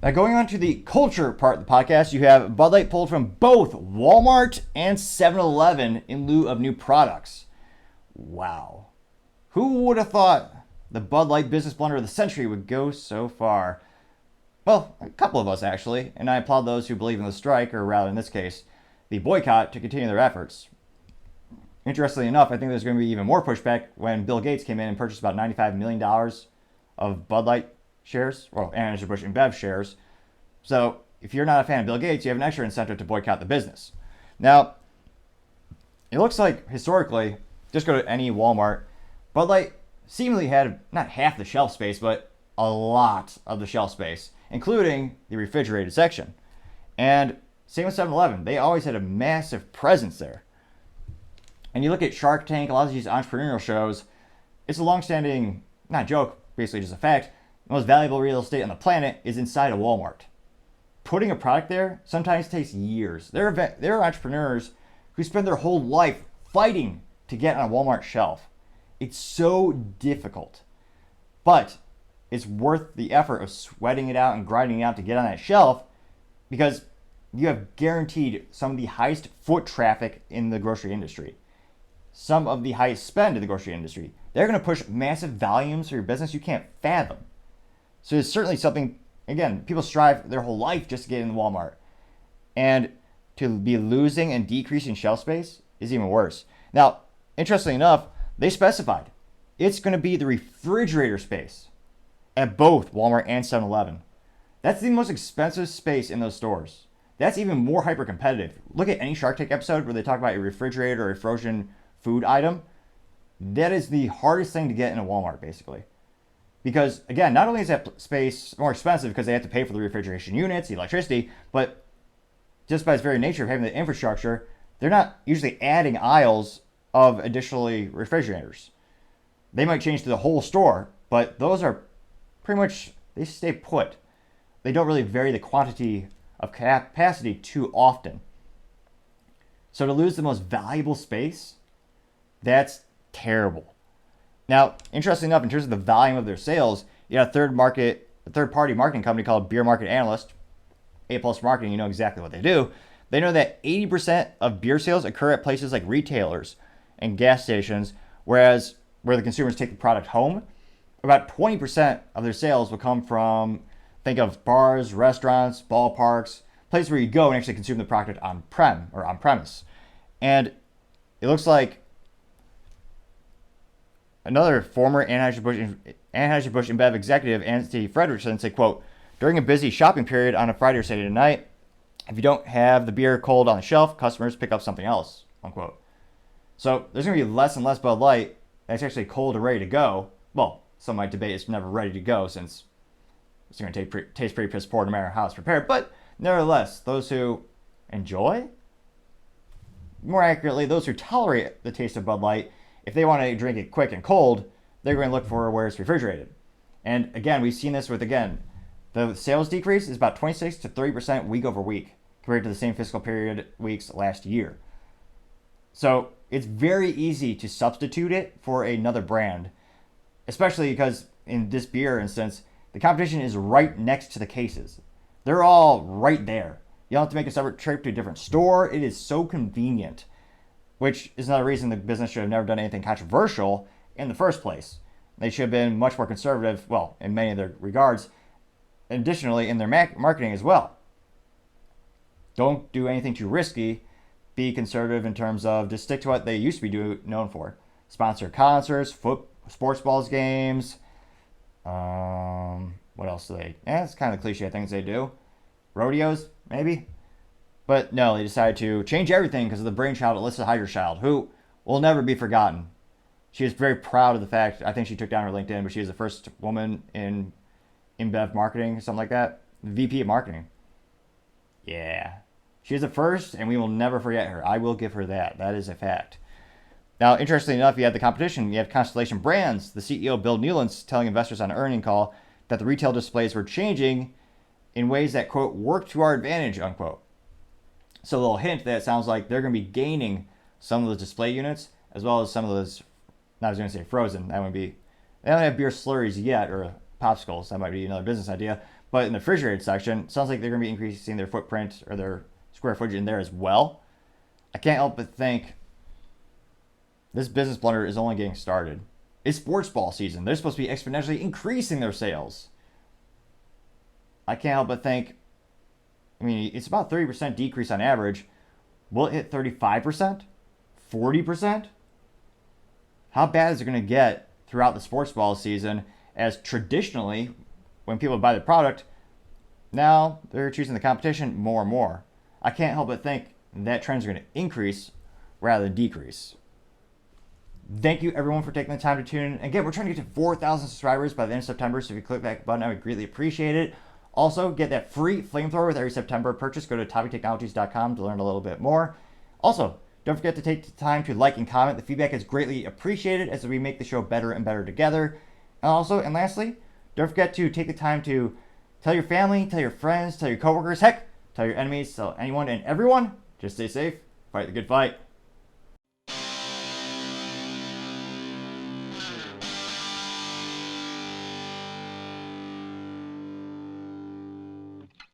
Now, going on to the culture part of the podcast, you have Bud Light pulled from both Walmart and 7-Eleven in lieu of new products. Wow. Who would have thought the Bud Light business blunder of the century would go so far? Well, a couple of us actually, and I applaud those who believe in the strike, or rather in this case, the boycott, to continue their efforts. Interestingly enough, I think there's going to be even more pushback when Bill Gates came in and purchased about $95 million of Bud Light shares, well, Anheuser-Busch InBev shares. So if you're not a fan of Bill Gates, you have an extra incentive to boycott the business. Now, it looks like historically, just go to any Walmart, Bud Light seemingly had not half the shelf space, but a lot of the shelf space, including the refrigerated section. And same with 7-Eleven. They always had a massive presence there. And you look at Shark Tank, a lot of these entrepreneurial shows, it's a long-standing, not joke, basically just a fact, the most valuable real estate on the planet is inside a Walmart. Putting a product there sometimes takes years. There are entrepreneurs who spend their whole life fighting to get on a Walmart shelf. It's so difficult. But it's worth the effort of sweating it out and grinding it out to get on that shelf, because you have guaranteed some of the highest foot traffic in the grocery industry. Some of the highest spend in the grocery industry. They're going to push massive volumes for your business you can't fathom. So it's certainly something, again, people strive their whole life just to get in Walmart. And to be losing and decreasing shelf space is even worse. Now, interestingly enough, they specified it's going to be the refrigerator space at both Walmart and 7-Eleven. That's the most expensive space in those stores. That's even more hyper competitive. Look at any Shark Tank episode where they talk about a refrigerator or a frozen food item. That is the hardest thing to get in a Walmart, basically. Because, again, not only is that space more expensive because they have to pay for the refrigeration units, the electricity, but just by its very nature of having the infrastructure, they're not usually adding aisles of additionally refrigerators. They might change to the whole store, but those are pretty much, they stay put. They don't really vary the quantity of capacity too often. So to lose the most valuable space, that's terrible. Now, interestingly enough, in terms of the volume of their sales, you have a third-party marketing company called Beer Market Analyst, A+ Marketing. You know exactly what they do. They know that 80% of beer sales occur at places like retailers and gas stations, whereas where the consumers take the product home, about 20% of their sales will come from, think of bars, restaurants, ballparks, places where you go and actually consume the product on-prem or on-premise. And it looks like another former Anheuser-Busch InBev executive, Anthony Frederickson, said, quote, "During a busy shopping period on a Friday or Saturday night, if you don't have the beer cold on the shelf, customers pick up something else," unquote. So there's going to be less and less Bud Light that's actually cold and ready to go. Well, some might debate it's never ready to go since it's going to taste pretty piss poor no matter how it's prepared. But nevertheless, those who enjoy, more accurately, those who tolerate the taste of Bud Light, if they want to drink it quick and cold, they're going to look for where it's refrigerated. And again, we've seen this with, the sales decrease is about 26 to 30% week over week compared to the same fiscal period weeks last year. So it's very easy to substitute it for another brand, especially because in this beer instance, the competition is right next to the cases. They're all right there. You don't have to make a separate trip to a different store. It is so convenient, which is another reason the business should have never done anything controversial in the first place. They should have been much more conservative, well, in many of their regards, additionally in their marketing as well. Don't do anything too risky. Be conservative in terms of just stick to what they used to be known for. Sponsor concerts, sports balls games. What else do they? It's kind of cliche things they do. Rodeos, maybe. But no, they decided to change everything because of the brainchild of Alyssa Heiderchild, who will never be forgotten. She is very proud of the fact, I think she took down her LinkedIn, but she is the first woman in InBev marketing, something like that. VP of marketing. Yeah. She is the first, and we will never forget her. I will give her that. That is a fact. Now, interestingly enough, you have the competition. You have Constellation Brands. The CEO, Bill Newlands, telling investors on an earnings call that the retail displays were changing in ways that, quote, work to our advantage, unquote. So a little hint that it sounds like they're going to be gaining some of those display units, as well as some of those, I was going to say frozen. That would be, they don't have beer slurries yet, or popsicles. That might be another business idea. But in the refrigerated section, sounds like they're going to be increasing their footprint or their square footage in there as well. I can't help but think this business blunder is only getting started. It's sports ball season. They're supposed to be exponentially increasing their sales. I can't help but think, I mean, it's about 30% decrease on average. Will it hit 35%? 40%? How bad is it going to get throughout the sports ball season, as traditionally, when people buy the product, now they're choosing the competition more and more? I can't help but think that trends are going to increase rather than decrease. Thank you everyone for taking the time to tune in. Again, we're trying to get to 4,000 subscribers by the end of September, so if you click that button, I would greatly appreciate it. Also, get that free flamethrower with every September purchase. Go to toppictechnologies.com to learn a little bit more. Also, don't forget to take the time to like and comment. The feedback is greatly appreciated as we make the show better and better together. And lastly, don't forget to take the time to tell your family, tell your friends, tell your coworkers, heck, tell your enemies, tell anyone and everyone. Just stay safe, fight the good fight.